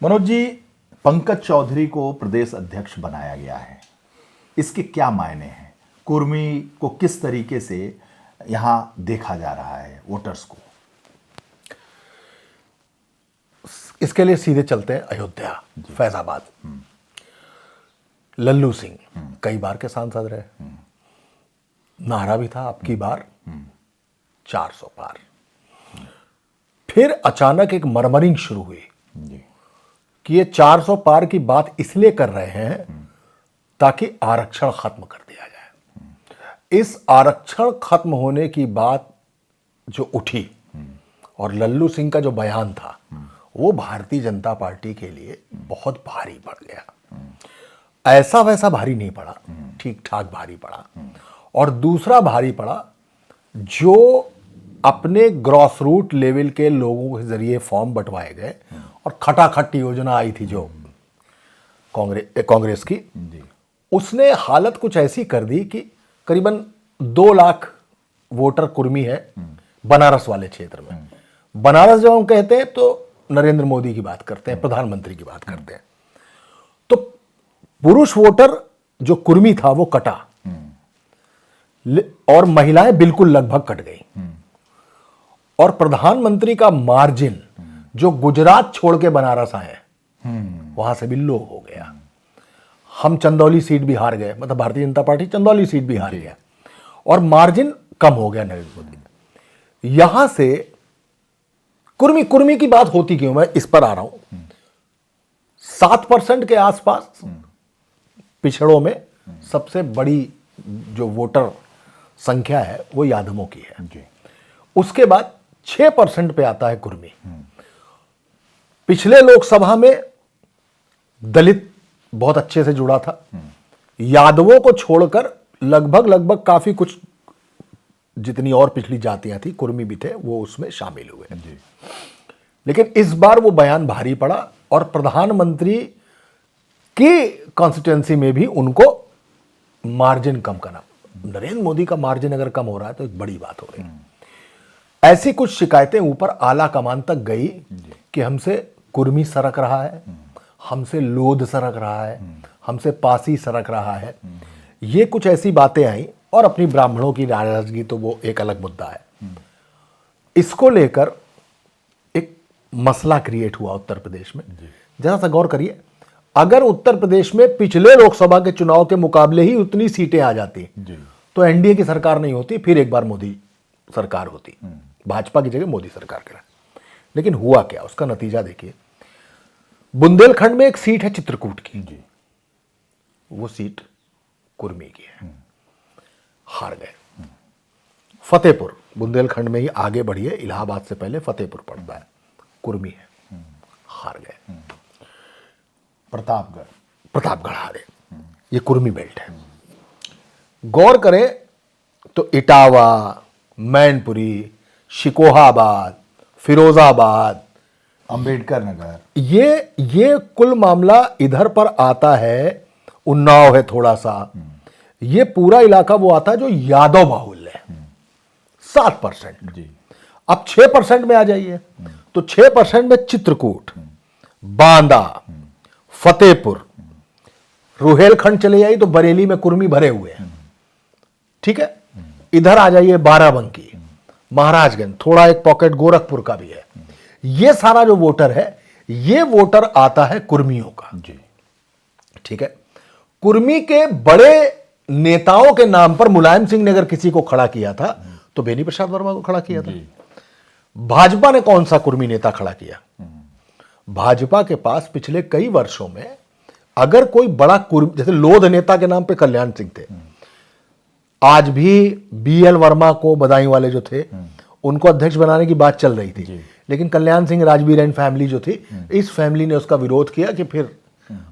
मनोज जी, पंकज चौधरी को प्रदेश अध्यक्ष बनाया गया है, इसके क्या मायने हैं? कुर्मी को किस तरीके से यहां देखा जा रहा है वोटर्स को? इसके लिए सीधे चलते हैं अयोध्या, फैजाबाद। लल्लू सिंह कई बार के सांसद रहे, नारा भी था अब की बार 400 पार। फिर अचानक एक मरमरिंग शुरू हुई कि ये 400 पार की बात इसलिए कर रहे हैं ताकि आरक्षण खत्म कर दिया जाए। इस आरक्षण खत्म होने की बात जो उठी और लल्लू सिंह का जो बयान था वो भारतीय जनता पार्टी के लिए बहुत भारी पड़ गया। ऐसा वैसा भारी नहीं पड़ा, ठीक ठाक भारी पड़ा। और दूसरा भारी पड़ा, जो अपने ग्रॉस रूट लेवल के लोगों के जरिए फॉर्म बंटवाए गए और खटाखट योजना आई थी जो कांग्रेस की, उसने हालत कुछ ऐसी कर दी कि करीबन 2 लाख वोटर कुर्मी है बनारस वाले क्षेत्र में। बनारस जब हम कहते हैं तो नरेंद्र मोदी की बात करते हैं, प्रधानमंत्री की बात करते हैं। तो पुरुष वोटर जो कुर्मी था वो कटा और महिलाएं बिल्कुल लगभग कट गई। और प्रधानमंत्री का मार्जिन जो गुजरात छोड़ के बनारस आए वहां से भी लो हो गया। हम चंदौली सीट भी हार गए, मतलब भारतीय जनता पार्टी चंदौली सीट भी हार गया और मार्जिन कम हो गया नरेंद्र मोदी। यहां से कुर्मी की बात होती क्यों, मैं इस पर आ रहा हूं। 7% के आसपास पिछड़ों में सबसे बड़ी जो वोटर संख्या है वो यादवों की है। उसके बाद 6% पे आता है कुर्मी। पिछले लोकसभा में दलित बहुत अच्छे से जुड़ा था। यादवों को छोड़कर लगभग काफी कुछ जितनी और पिछली जातियां थी, कुर्मी भी थे, वो उसमें शामिल हुए। लेकिन इस बार वो बयान भारी पड़ा और प्रधानमंत्री की कॉन्स्टिट्यूएंसी में भी उनको मार्जिन कम करना। नरेंद्र मोदी का मार्जिन अगर कम हो रहा है तो एक बड़ी बात हो रही है। ऐसी कुछ शिकायतें ऊपर आला कमान तक गई कि हमसे कुर्मी सरक रहा है, हमसे लोध सरक रहा है, हमसे पासी सरक रहा है। ये कुछ ऐसी बातें आई और अपनी ब्राह्मणों की नाराजगी तो वो एक अलग मुद्दा है। इसको लेकर एक मसला क्रिएट हुआ उत्तर प्रदेश में। जरा सा गौर करिए, अगर उत्तर प्रदेश में पिछले लोकसभा के चुनाव के मुकाबले ही उतनी सीटें आ जाती तो एनडीए की सरकार नहीं होती, फिर एक बार मोदी सरकार होती, भाजपा की जगह मोदी सरकार करा। लेकिन हुआ क्या, उसका नतीजा देखिए। बुंदेलखंड में एक सीट है चित्रकूट की, वो सीट कुर्मी की है, हार गए। फतेहपुर बुंदेलखंड में ही आगे बढ़िए, इलाहाबाद से पहले फतेहपुर पड़ता है, कुर्मी है, हार गए। प्रतापगढ़ हारे, ये कुर्मी बेल्ट है। गौर करें तो इटावा, मैनपुरी, शिकोहाबाद, फिरोजाबाद, अंबेडकर नगर, ये कुल मामला इधर पर आता है। उन्नाव है थोड़ा सा, ये पूरा इलाका वो आता है जो यादव बाहुल्य है, 7%। अब 6% में आ जाइए तो 6% में चित्रकूट, बांदा, फतेहपुर, रुहेलखंड चले जाइए तो बरेली में कुर्मी भरे हुए हैं, ठीक है। इधर आ जाइए बाराबंकी, महाराजगंज, थोड़ा एक पॉकेट गोरखपुर का भी है। ये सारा जो वोटर है, ये वोटर आता है कुर्मियों का, ठीक है। कुर्मी के बड़े नेताओं के नाम पर मुलायम सिंह ने अगर किसी को खड़ा किया था तो बेनी प्रसाद वर्मा को खड़ा किया था। भाजपा ने कौन सा कुर्मी नेता खड़ा किया? भाजपा के पास पिछले कई वर्षों में अगर कोई बड़ा कुर्मी, जैसे लोध नेता के नाम पे कल्याण सिंह थे, आज भी बीएल वर्मा को बदायूं वाले जो थे उनको अध्यक्ष बनाने की बात चल रही थी, लेकिन कल्याण सिंह राजवीर एंड फैमिली जो थी, इस फैमिली ने उसका विरोध किया कि फिर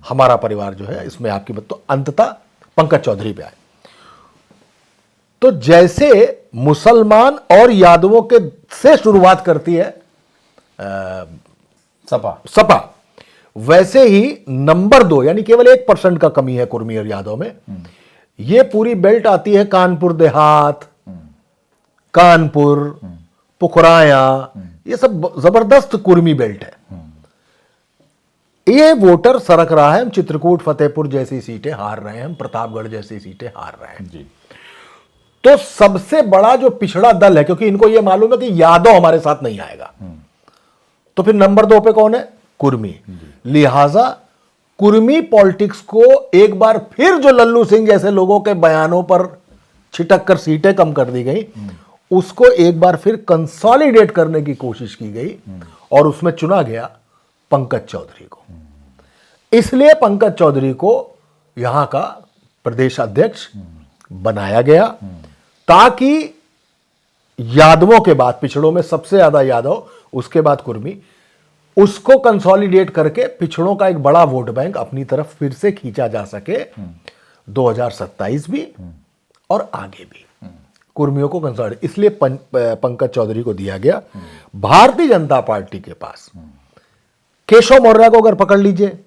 हमारा परिवार जो है इसमें आपकी बात, तो अंततः पंकज चौधरी पे आए। तो जैसे मुसलमान और यादवों के से शुरुआत करती है सपा, वैसे ही नंबर 2 यानी केवल 1% का कमी है कुर्मी और यादव में। ये पूरी बेल्ट आती है कानपुर देहात, कानपुर, पुखराया, ये सब जबरदस्त कुर्मी बेल्ट है। ये वोटर सरक रहा है, हम चित्रकूट फतेहपुर जैसी सीटें हार रहे हैं, हम प्रतापगढ़ जैसी सीटें हार रहे हैं जी। तो सबसे बड़ा जो पिछड़ा दल है, क्योंकि इनको यह मालूम है कि यादव हमारे साथ नहीं आएगा, तो फिर नंबर 2 पे कौन है? कुर्मी। लिहाजा कुर्मी पॉलिटिक्स को एक बार फिर जो लल्लू सिंह जैसे लोगों के बयानों पर छिटक कर सीटें कम कर दी गई, उसको एक बार फिर कंसोलिडेट करने की कोशिश की गई और उसमें चुना गया पंकज चौधरी को। इसलिए पंकज चौधरी को यहां का प्रदेश अध्यक्ष बनाया गया ताकि यादवों के बाद, पिछड़ों में सबसे ज्यादा यादव, उसके बाद कुर्मी, उसको कंसोलिडेट करके पिछड़ों का एक बड़ा वोट बैंक अपनी तरफ फिर से खींचा जा सके 2027 भी और आगे भी। कुर्मियों को कंसोलिडेट, इसलिए पंकज चौधरी को दिया गया। भारतीय जनता पार्टी के पास केशव मौर्य को अगर पकड़ लीजिए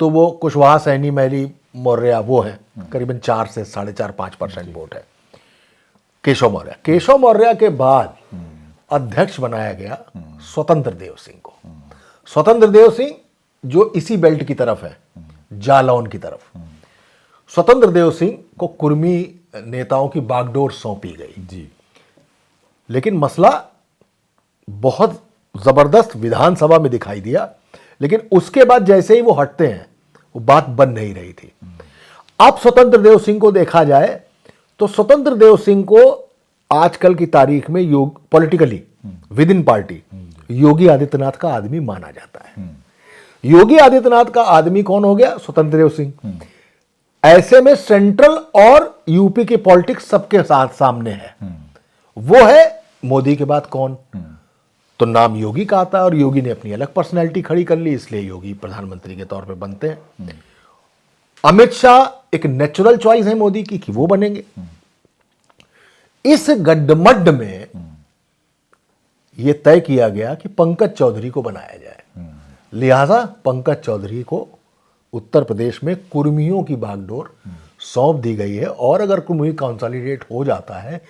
तो वो कुशवाहा, सैनी, मैरी मौर्य वो है, करीबन 4 से 4.5-5% वोट है केशव मौर्य। केशव मौर्य के बाद अध्यक्ष बनाया गया स्वतंत्र देव सिंह को। स्वतंत्र देव सिंह जो इसी बेल्ट की तरफ है, जालौन की तरफ। स्वतंत्र देव सिंह को कुर्मी नेताओं की बागडोर सौंपी गई जी। लेकिन मसला बहुत जबरदस्त विधानसभा में दिखाई दिया, लेकिन उसके बाद जैसे ही वो हटते हैं वो बात बन नहीं रही थी। अब स्वतंत्र देव सिंह को देखा जाए तो स्वतंत्र देव सिंह को आजकल की तारीख में politically with in party Yogi Adityanath का आदमी माना जाता है। योगी आदित्यनाथ का आदमी कौन हो गया? स्वतंत्र देव सिंह। ऐसे में सेंट्रल और यूपी की पॉलिटिक्स सबके साथ सामने है। वो है मोदी के बाद कौन? तो नाम योगी का आता है और योगी ने अपनी अलग पर्सनैलिटी खड़ी कर ली, इसलिए योगी प्रधानमंत्री के तौर पे बनते हैं। अमित शाह एक नेचुरल चॉइस है मोदी की कि वो बनेंगे। इस गड्ढमड्ढ में यह तय किया गया कि पंकज चौधरी को बनाया जाए। लिहाजा पंकज चौधरी को उत्तर प्रदेश में कुर्मियों की बागडोर सौंप दी गई है और अगर कुर्मी कंसोलिडेट हो जाता है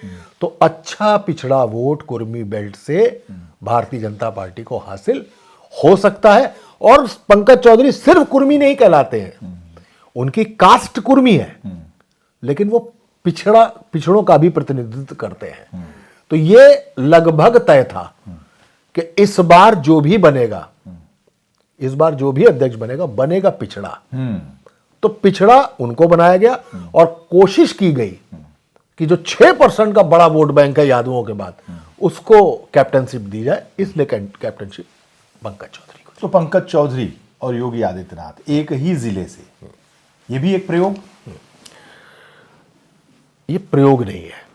तो अच्छा पिछड़ा वोट कुर्मी बेल्ट से भारतीय जनता पार्टी को हासिल हो सकता है। और पंकज चौधरी सिर्फ कुर्मी नहीं कहलाते हैं, उनकी कास्ट कुर्मी है, लेकिन वो पिछड़ों का भी प्रतिनिधित्व करते हैं। तो ये लगभग तय था कि इस बार जो भी बनेगा, इस बार जो भी अध्यक्ष बनेगा पिछड़ा। तो पिछड़ा उनको बनाया गया और कोशिश की गई कि जो 6% का बड़ा वोट बैंक है यादवों के बाद, उसको कैप्टनशिप दी जाए, इसलिए कैप्टनशिप पंकज चौधरी को। तो पंकज चौधरी और योगी आदित्यनाथ एक ही जिले से, ये भी एक प्रयोग? ये प्रयोग नहीं है।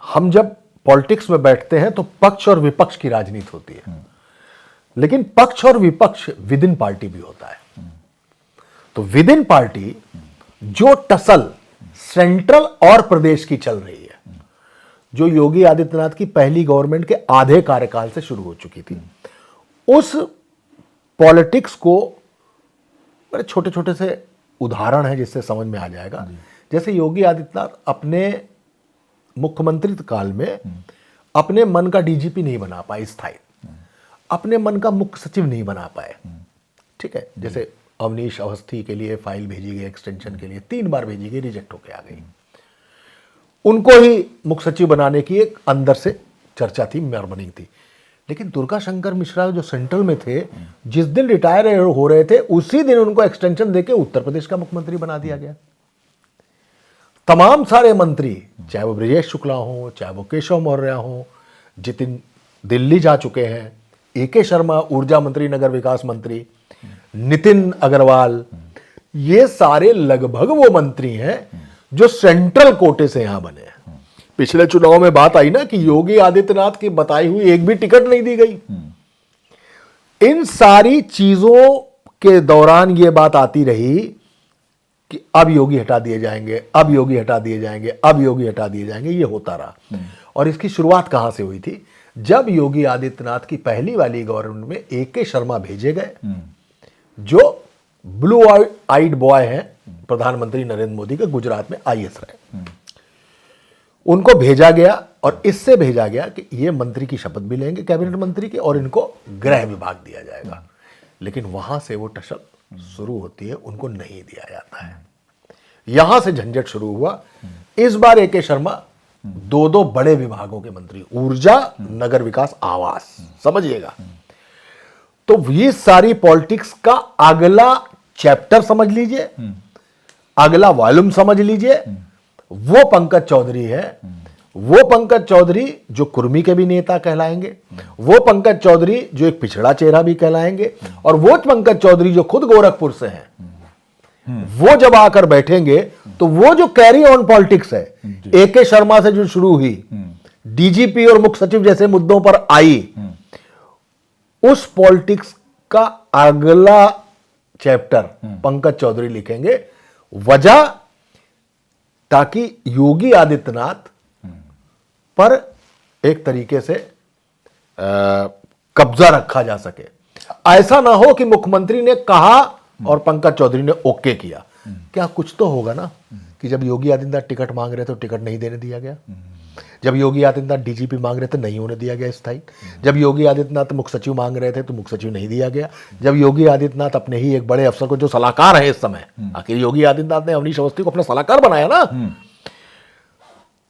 हम जब पॉलिटिक्स में बैठते हैं तो पक्ष और विपक्ष की राजनीति होती है, लेकिन पक्ष और विपक्ष विद इन पार्टी भी होता है। तो विद इन पार्टी जो टसल सेंट्रल और प्रदेश की चल रही है, जो योगी आदित्यनाथ की पहली गवर्नमेंट के आधे कार्यकाल से शुरू हो चुकी थी, उस पॉलिटिक्स को बड़े छोटे छोटे से उदाहरण है जिससे समझ में आ जाएगा। जैसे योगी आदित्यनाथ अपने मुख्यमंत्री काल में अपने मन का डीजीपी नहीं बना पाए स्थायी, अपने मन का मुख्य सचिव नहीं बना पाए, ठीक है। जैसे अवनीश अवस्थी के लिए फाइल भेजी गई एक्सटेंशन के लिए, 3 बार भेजी गई, रिजेक्ट होके आ गई। उनको ही मुख्य सचिव बनाने की एक अंदर से चर्चा थी, मॉर्निंग थी। लेकिन दुर्गा शंकर मिश्रा जो सेंट्रल में थे, जिस दिन रिटायर हो रहे थे उसी दिन उनको एक्सटेंशन देके उत्तर प्रदेश का मुख्यमंत्री बना दिया गया। तमाम सारे मंत्री, चाहे वो ब्रजेश शुक्ला हो, चाहे वो केशव मौर्य हो, जितिन दिल्ली जा चुके हैं, AK शर्मा ऊर्जा मंत्री, नगर विकास मंत्री, नितिन अग्रवाल, ये सारे लगभग वो मंत्री हैं जो सेंट्रल कोटे से यहां बने हैं। पिछले चुनाव में बात आई ना कि योगी आदित्यनाथ की बताई हुई एक भी टिकट नहीं दी गई। इन सारी चीजों के दौरान ये बात आती रही कि अब योगी हटा दिए जाएंगे, अब योगी हटा दिए जाएंगे, अब योगी हटा दिए जाएंगे, ये होता रहा। और इसकी शुरुआत कहां से हुई थी? जब योगी आदित्यनाथ की पहली वाली गवर्नमेंट में AK शर्मा भेजे गए, जो ब्लू आइड बॉय हैं प्रधानमंत्री नरेंद्र मोदी के, गुजरात में IS रहे, उनको भेजा गया और इससे भेजा गया कि ये मंत्री की शपथ भी लेंगे, कैबिनेट मंत्री के, और इनको गृह विभाग दिया जाएगा। लेकिन वहां से वो टसल शुरू होती है, उनको नहीं दिया जाता है। यहां से झंझट शुरू हुआ। इस बार ए के शर्मा दो बड़े विभागों के मंत्री, ऊर्जा, नगर विकास, आवास, समझिएगा। तो ये सारी पॉलिटिक्स का अगला चैप्टर समझ लीजिए, अगला वॉल्यूम समझ लीजिए। वो पंकज चौधरी है, वो पंकज चौधरी जो कुर्मी के भी नेता कहलाएंगे, वो पंकज चौधरी जो एक पिछड़ा चेहरा भी कहलाएंगे, और वो पंकज चौधरी जो खुद गोरखपुर से हैं। वो जब आकर बैठेंगे तो वो जो कैरी ऑन पॉलिटिक्स है, ए के शर्मा से जो शुरू हुई, डीजीपी और मुख्य सचिव जैसे मुद्दों पर आई, उस पॉलिटिक्स का अगला चैप्टर पंकज चौधरी लिखेंगे। वजह, ताकि योगी आदित्यनाथ पर एक तरीके से कब्जा रखा जा सके। ऐसा ना हो कि मुख्यमंत्री ने कहा और पंकज चौधरी ने ओके किया। क्या कुछ तो होगा ना कि जब योगी आदित्यनाथ टिकट मांग रहे थे तो टिकट नहीं देने दिया गया, जब योगी आदित्यनाथ डीजीपी मांग रहे थे नहीं होने दिया गया स्थायी, जब योगी आदित्यनाथ मुख्य सचिव मांग रहे थे तो मुख्य सचिव नहीं दिया गया, जब योगी आदित्यनाथ अपने ही एक बड़े अफसर को, जो सलाहकार है इस समय, आखिर योगी आदित्यनाथ ने अवनीश अवस्थी को अपना सलाहकार बनाया ना,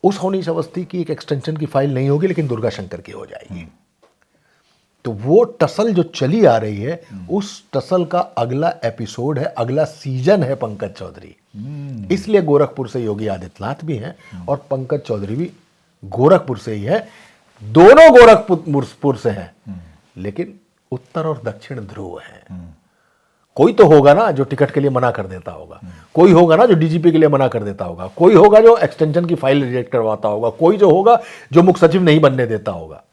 उस अवनीश अवस्थी की एक एक्सटेंशन की फाइल नहीं होगी लेकिन दुर्गा शंकर की हो जाएगी। तो वो टसल जो चली आ रही है, उस टसल का अगला एपिसोड है, अगला सीजन है पंकज चौधरी। इसलिए गोरखपुर से योगी आदित्यनाथ भी हैं और पंकज चौधरी भी गोरखपुर से ही है। दोनों गोरखपुर से हैं, लेकिन उत्तर और दक्षिण ध्रुव हैं। कोई तो होगा ना जो टिकट के लिए मना कर देता होगा, कोई होगा ना जो डीजीपी के लिए मना कर देता होगा, कोई होगा जो एक्सटेंशन की फाइल रिजेक्ट करवाता होगा, कोई जो होगा जो मुख्य सचिव नहीं बनने देता होगा।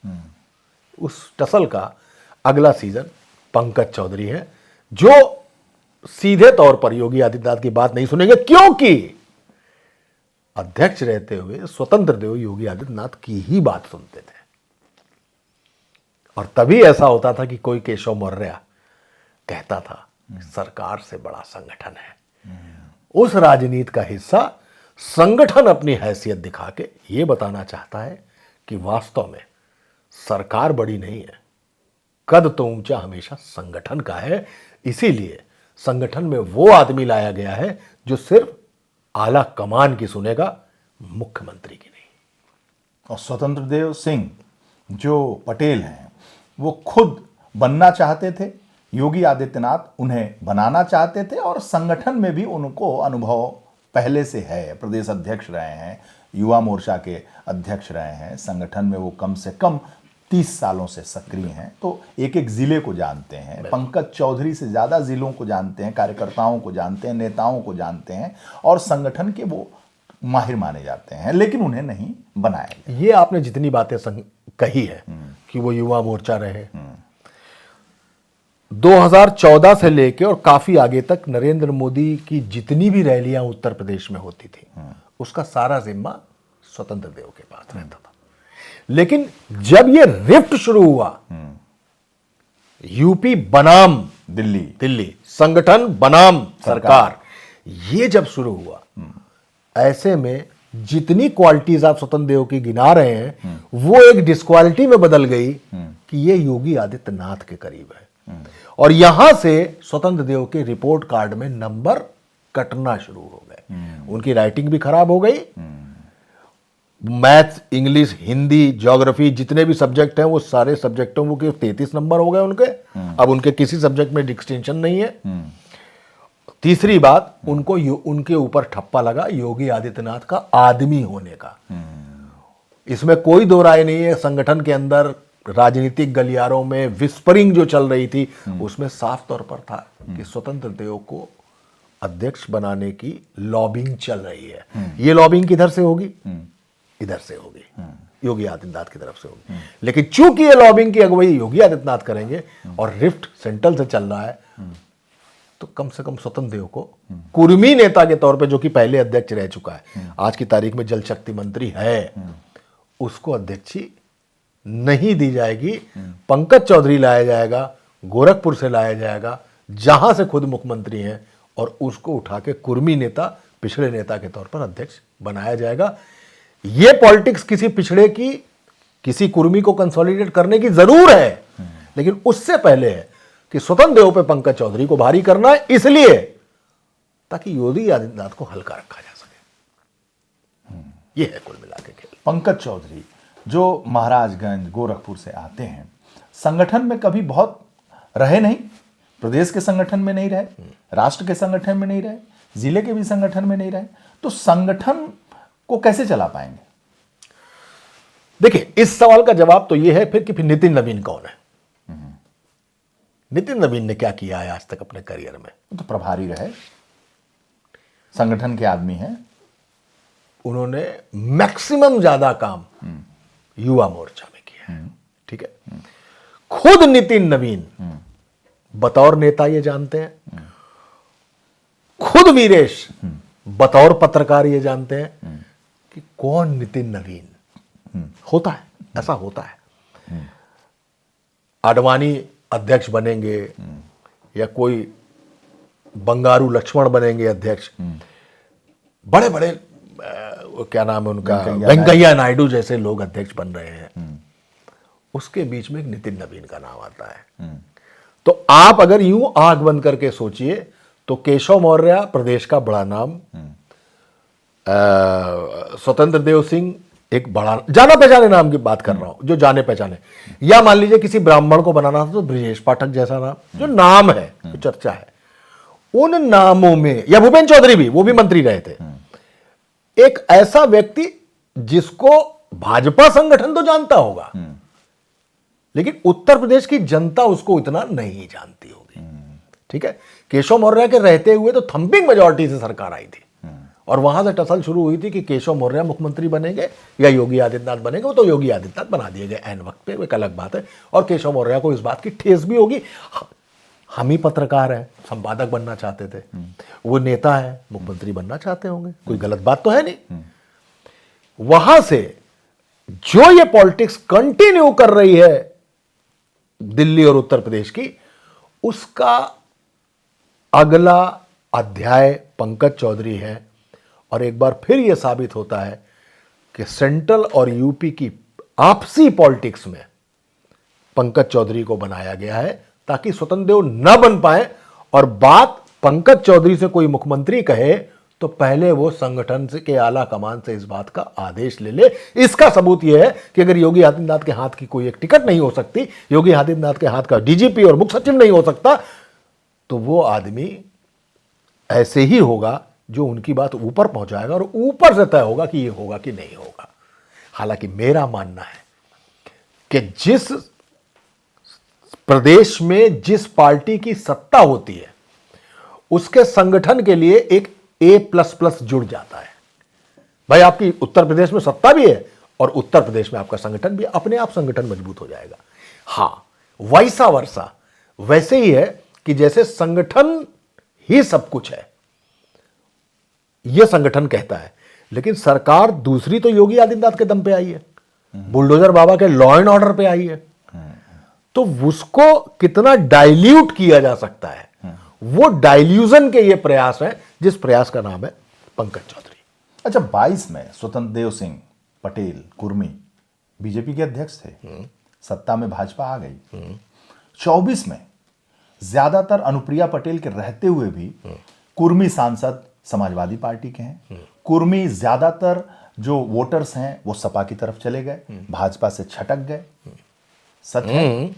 उस टसल का अगला सीजन पंकज चौधरी है, जो सीधे तौर पर योगी आदित्यनाथ की बात नहीं सुनेंगे, क्योंकि अध्यक्ष रहते हुए स्वतंत्र देव योगी आदित्यनाथ की ही बात सुनते थे। और तभी ऐसा होता था कि कोई केशव मौर्य कहता था सरकार से बड़ा संगठन है। उस राजनीति का हिस्सा संगठन अपनी हैसियत दिखा के यह बताना चाहता है कि वास्तव में सरकार बड़ी नहीं है, कद तो ऊंचा हमेशा संगठन का है। इसीलिए संगठन में वो आदमी लाया गया है जो सिर्फ आला कमान की सुनेगा, मुख्यमंत्री की नहीं। और स्वतंत्र देव सिंह जो पटेल हैं, वो खुद बनना चाहते थे, योगी आदित्यनाथ उन्हें बनाना चाहते थे, और संगठन में भी उनको अनुभव पहले से है। प्रदेश अध्यक्ष रहे हैं, युवा मोर्चा के अध्यक्ष रहे हैं, संगठन में वो कम से कम 30 सालों से सक्रिय हैं, तो एक एक जिले को जानते हैं। पंकज चौधरी से ज़्यादा जिलों को जानते हैं, कार्यकर्ताओं को जानते हैं, नेताओं को जानते हैं, और संगठन के वो माहिर माने जाते हैं, लेकिन उन्हें नहीं बनाया गया। ये आपने जितनी बातें कही है कि वो युवा मोर्चा रहे, 2014 से लेके और काफी आगे तक नरेंद्र मोदी की जितनी भी रैलियां उत्तर प्रदेश में होती थी, उसका सारा जिम्मा स्वतंत्र देव के पास रहता था। लेकिन जब ये रिफ्ट शुरू हुआ, यूपी बनाम दिल्ली, संगठन बनाम सरकार, ये जब शुरू हुआ, ऐसे में जितनी क्वालिटीज आप स्वतंत्र देव की गिना रहे हैं, वो एक डिस्क्वालिटी में बदल गई कि ये योगी आदित्यनाथ के करीब है। और यहां से स्वतंत्र देव के रिपोर्ट कार्ड में नंबर कटना शुरू हो गए। उनकी राइटिंग भी खराब हो गई। मैथ्स, इंग्लिश, हिंदी, ज्योग्राफी, जितने भी सब्जेक्ट हैं, वो सारे सब्जेक्टों के 33 नंबर हो गए उनके। अब उनके किसी सब्जेक्ट में डिस्टिंक्शन नहीं है। तीसरी बात, उनको उनके ऊपर ठप्पा लगा योगी आदित्यनाथ का आदमी होने का। इसमें कोई दो राय नहीं है। संगठन के अंदर राजनीतिक गलियारों में विस्परिंग जो चल रही थी, उसमें साफ तौर पर था कि स्वतंत्र देव को अध्यक्ष बनाने की लॉबिंग चल रही है। ये लॉबिंग किधर से होगी? इधर से होगी, योगी आदित्यनाथ की तरफ से होगी। लेकिन चूंकि ये लॉबिंग की अगुवाई योगी आदित्यनाथ करेंगे और रिफ्ट सेंट्रल से चल रहा है, तो कम से कम स्वतंत्र देव को कुर्मी नेता के तौर पे, जो कि पहले अध्यक्ष रह चुका है, आज की तारीख में जल शक्ति मंत्री है, उसको अध्यक्षी नहीं दी जाएगी। पंकज चौधरी लाया जाएगा, गोरखपुर से लाया जाएगा, जहां से खुद मुख्यमंत्री हैं, और उसको उठा के कुर्मी नेता, पिछड़े नेता के तौर पर अध्यक्ष बनाया जाएगा। ये पॉलिटिक्स किसी पिछड़े की, किसी कुर्मी को कंसोलिडेट करने की जरूर है, लेकिन उससे पहले है कि स्वतंत्र देव पे पंकज चौधरी को भारी करना है, इसलिए ताकि योगी आदित्यनाथ को हल्का रखा जा सके। ये है कुल मिला के खेल। पंकज चौधरी जो महाराजगंज गोरखपुर से आते हैं, संगठन में कभी बहुत रहे नहीं, प्रदेश के संगठन में नहीं रहे, राष्ट्र के संगठन में नहीं रहे, जिले के भी संगठन में नहीं रहे, तो संगठन को कैसे चला पाएंगे? देखिए, इस सवाल का जवाब तो यह है फिर कि फिर नितिन नवीन कौन है। नितिन नवीन ने क्या किया है आज तक अपने करियर में? तो प्रभारी रहे, संगठन के आदमी हैं, उन्होंने मैक्सिमम ज्यादा काम युवा मोर्चा में किया है। ठीक है, खुद नितिन नवीन बतौर नेता ये जानते हैं, खुद वीरेश बतौर पत्रकार ये जानते हैं कि कौन नितिन नवीन होता है। ऐसा होता है। आडवाणी अध्यक्ष बनेंगे या कोई बंगारू लक्ष्मण बनेंगे अध्यक्ष, बड़े बड़े क्या नाम है उनका, वेंकैया नायडू जैसे लोग अध्यक्ष बन रहे हैं, उसके बीच में एक नितिन नवीन का नाम आता है। तो आप अगर यूं आंख बंद करके सोचिए तो केशव मौर्य प्रदेश का बड़ा नाम, स्वतंत्र देव सिंह एक बड़ा जाना पहचाने नाम की बात कर रहा हूं, जो जाने पहचाने, या मान लीजिए किसी ब्राह्मण को बनाना था तो ब्रजेश पाठक जैसा नाम जो नाम है, जो चर्चा है, उन नामों में, या भूपेन्द्र चौधरी भी, वो भी मंत्री रहे थे, एक ऐसा व्यक्ति जिसको भाजपा संगठन तो जानता होगा लेकिन उत्तर प्रदेश की जनता उसको इतना नहीं जानती होगी। ठीक है, केशव मौर्य के रहते हुए तो थंपिंग मेजॉरिटी से सरकार आई थी और वहां से टसल शुरू हुई थी कि केशव मौर्य मुख्यमंत्री बनेंगे या योगी आदित्यनाथ बनेंगे। वो तो योगी आदित्यनाथ बना दिए गए ऐन वक्त पे, एक अलग बात है, और केशव मौर्य को इस बात की ठेस भी होगी। हम ही पत्रकार हैं, संपादक बनना चाहते थे, वो नेता है, मुख्यमंत्री बनना चाहते होंगे, कोई गलत बात तो है नहीं। वहां से जो ये पॉलिटिक्स कंटिन्यू कर रही है दिल्ली और उत्तर प्रदेश की, उसका अगला अध्याय पंकज चौधरी है। और एक बार फिर यह साबित होता है कि सेंट्रल और यूपी की आपसी पॉलिटिक्स में पंकज चौधरी को बनाया गया है ताकि स्वतंत्र देव न बन पाए, और बात पंकज चौधरी से कोई मुख्यमंत्री कहे तो पहले वो संगठन से के आला कमान से इस बात का आदेश ले ले। इसका सबूत यह है कि अगर योगी आदित्यनाथ के हाथ की कोई एक टिकट नहीं हो सकती, योगी आदित्यनाथ के हाथ का डीजीपी और मुख्य सचिव नहीं हो सकता, तो वो आदमी ऐसे ही होगा जो उनकी बात ऊपर पहुंचाएगा और ऊपर से तय होगा कि ये होगा कि नहीं होगा। हालांकि मेरा मानना है कि जिस प्रदेश में जिस पार्टी की सत्ता होती है उसके संगठन के लिए एक A++ जुड़ जाता है। भाई आपकी उत्तर प्रदेश में सत्ता भी है और उत्तर प्रदेश में आपका संगठन भी, अपने आप संगठन मजबूत हो जाएगा। हां, वैसा वर्षा वैसे ही है कि जैसे संगठन ही सब कुछ है, यह संगठन कहता है, लेकिन सरकार दूसरी तो योगी आदित्यनाथ के दम पे आई है, बुलडोजर बाबा के लॉ एंड ऑर्डर पे आई है, तो उसको कितना डाइल्यूट किया जा सकता है, वो डाइल्यूजन के ये प्रयास है, जिस प्रयास का नाम है पंकज चौधरी। अच्छा, 22 में स्वतंत्र देव सिंह पटेल कुर्मी बीजेपी के अध्यक्ष थे, सत्ता में भाजपा आ गई। 24 में ज्यादातर अनुप्रिया पटेल के रहते हुए भी कुर्मी सांसद समाजवादी पार्टी के हैं, कुर्मी ज्यादातर जो वोटर्स हैं वो सपा की तरफ चले गए, भाजपा से छटक गए। सच है,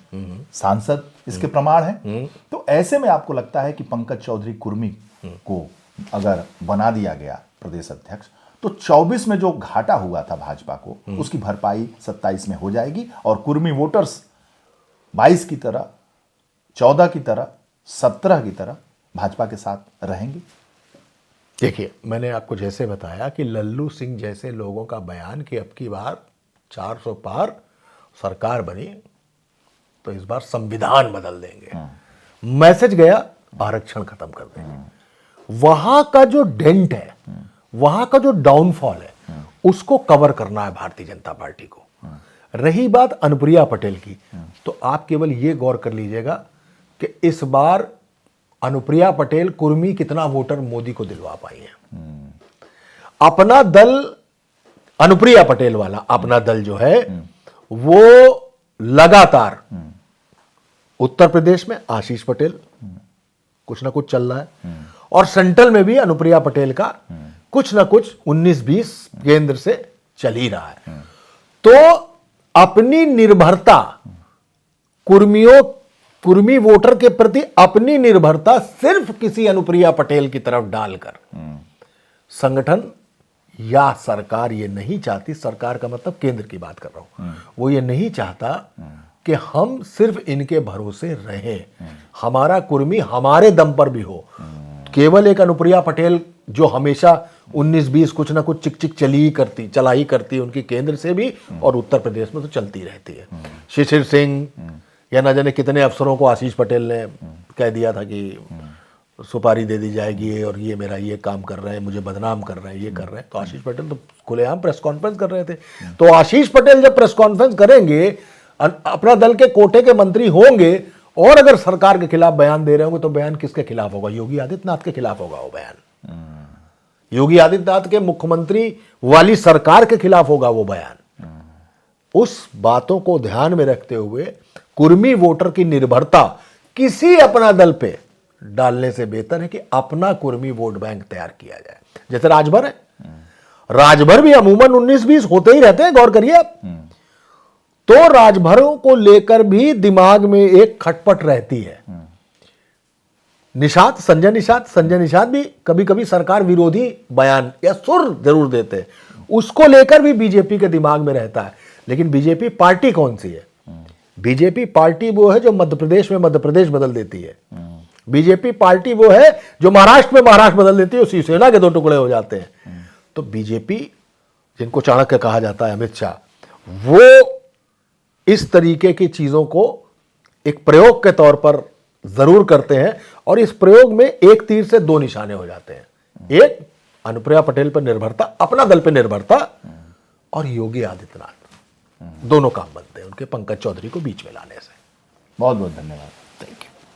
सांसद इसके प्रमाण हैं। तो ऐसे में आपको लगता है कि पंकज चौधरी कुर्मी को अगर बना दिया गया प्रदेश अध्यक्ष तो 24 में जो घाटा हुआ था भाजपा को, उसकी भरपाई 27 में हो जाएगी और कुर्मी वोटर्स 22 की तरह, 14 की तरह, 17 की तरह भाजपा के साथ रहेंगे। देखिए, मैंने आपको जैसे बताया कि लल्लू सिंह जैसे लोगों का बयान कि अब की बार 400 पार सरकार बनी तो इस बार संविधान बदल देंगे, मैसेज गया, आरक्षण खत्म कर देंगे। वहां का जो डेंट है, वहां का जो डाउनफॉल है, उसको कवर करना है भारतीय जनता पार्टी को। रही बात अनुप्रिया पटेल की, तो आप केवल यह गौर कर लीजिएगा कि इस बार अनुप्रिया पटेल कुर्मी कितना वोटर मोदी को दिलवा पाई है। अपना दल अनुप्रिया पटेल वाला अपना दल जो है वो लगातार उत्तर प्रदेश में आशीष पटेल कुछ ना कुछ चल रहा है और सेंट्रल में भी अनुप्रिया पटेल का कुछ ना कुछ 19-20 केंद्र से चल ही रहा है। तो अपनी निर्भरता कुर्मी वोटर के प्रति अपनी निर्भरता सिर्फ किसी अनुप्रिया पटेल की तरफ डालकर संगठन या सरकार ये नहीं चाहती, सरकार का मतलब केंद्र की बात कर रहा हूं, वो ये नहीं चाहता कि हम सिर्फ इनके भरोसे रहें, हमारा कुर्मी हमारे दम पर भी हो। केवल एक अनुप्रिया पटेल जो हमेशा 19-20 कुछ ना कुछ चिक चिक चला ही करती उनकी केंद्र से भी और उत्तर प्रदेश में तो चलती रहती है। शिशिर सिंह या न जाने कितने अफसरों को आशीष पटेल ने कह दिया था कि सुपारी दे दी जाएगी और ये मेरा ये काम कर रहे हैं, मुझे बदनाम कर रहे हैं, ये कर रहे हैं। तो आशीष पटेल तो खुलेआम प्रेस कॉन्फ्रेंस कर रहे थे। तो आशीष पटेल जब प्रेस कॉन्फ्रेंस करेंगे, अपना दल के कोटे के मंत्री होंगे और अगर सरकार के खिलाफ बयान दे रहे होंगे तो बयान किसके खिलाफ होगा? योगी आदित्यनाथ के खिलाफ होगा वो बयान। योगी आदित्यनाथ के मुख्यमंत्री वाली सरकार के खिलाफ होगा वो बयान। उस बातों को ध्यान में रखते हुए कुर्मी वोटर की निर्भरता किसी अपना दल पे डालने से बेहतर है कि अपना कुर्मी वोट बैंक तैयार किया जाए। जैसे राजभर है, राजभर भी अमूमन 19-20 होते ही रहते हैं, गौर करिए आप। तो राजभरों को लेकर भी दिमाग में एक खटपट रहती है। संजय निषाद भी कभी कभी सरकार विरोधी बयान या सुर जरूर देते हैं, उसको लेकर भी बीजेपी के दिमाग में रहता है। लेकिन बीजेपी पार्टी कौन सी है? बीजेपी पार्टी वो है जो मध्य प्रदेश में मध्य प्रदेश बदल देती है। बीजेपी पार्टी वो है जो महाराष्ट्र में महाराष्ट्र बदल देती है, शिवसेना के 2 टुकड़े हो जाते हैं। तो बीजेपी, जिनको चाणक्य कहा जाता है अमित शाह, वो इस तरीके की चीजों को एक प्रयोग के तौर पर जरूर करते हैं और इस प्रयोग में एक तीर से 2 निशाने हो जाते हैं। एक, अनुप्रिया पटेल पर निर्भरता, अपना दल पर निर्भरता, और योगी आदित्यनाथ, दोनों काम बनते हैं उनके पंकज चौधरी को बीच में लाने से। बहुत बहुत धन्यवाद। Thank you.